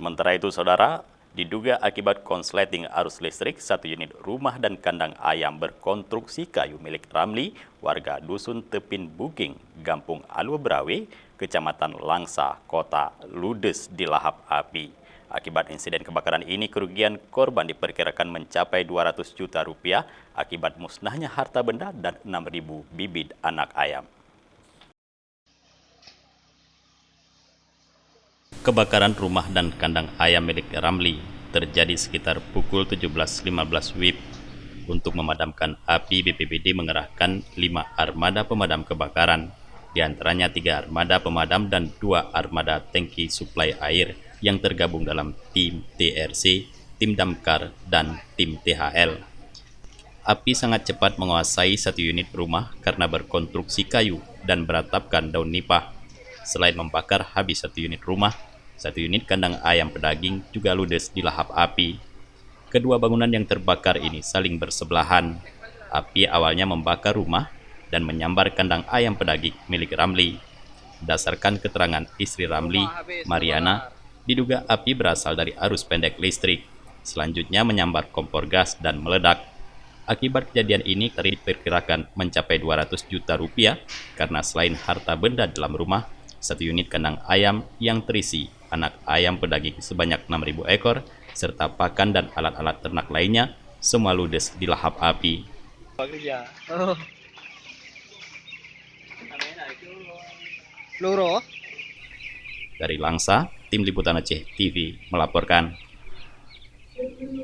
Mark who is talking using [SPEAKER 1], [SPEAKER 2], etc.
[SPEAKER 1] Sementara itu, saudara, diduga akibat konsleting arus listrik, satu unit rumah dan kandang ayam berkonstruksi kayu milik Ramli, warga Dusun Tepin Buging, Gampung Alua Brawe, Kecamatan Langsa, Kota ludes dilahap api. Akibat insiden kebakaran ini, kerugian korban diperkirakan mencapai 200 juta rupiah akibat musnahnya harta benda dan 6.000 bibit anak ayam. Kebakaran rumah dan kandang ayam milik Ramli terjadi sekitar pukul 17.15 WIB. Untuk memadamkan api, BPBD mengerahkan 5 armada pemadam kebakaran, di antaranya 3 armada pemadam dan 2 armada tangki suplai air yang tergabung dalam tim TRC, tim damkar, dan tim THL. Api sangat cepat menguasai satu unit rumah karena berkonstruksi kayu dan beratapkan daun nipah. Selain membakar habis satu unit rumah, satu unit kandang ayam pedaging juga ludes dilahap api. Kedua bangunan yang terbakar ini saling bersebelahan. Api awalnya membakar rumah dan menyambar kandang ayam pedaging milik Ramli. Berdasarkan keterangan istri Ramli, Mariana, diduga api berasal dari arus pendek listrik. Selanjutnya menyambar kompor gas dan meledak. Akibat kejadian ini diperkirakan mencapai 200 juta rupiah karena selain harta benda dalam rumah, satu unit kandang ayam yang terisi anak ayam pedaging sebanyak 6.000 ekor, serta pakan dan alat-alat ternak lainnya, semua ludes dilahap api. Dari Langsa, Tim Liputan Aceh TV melaporkan.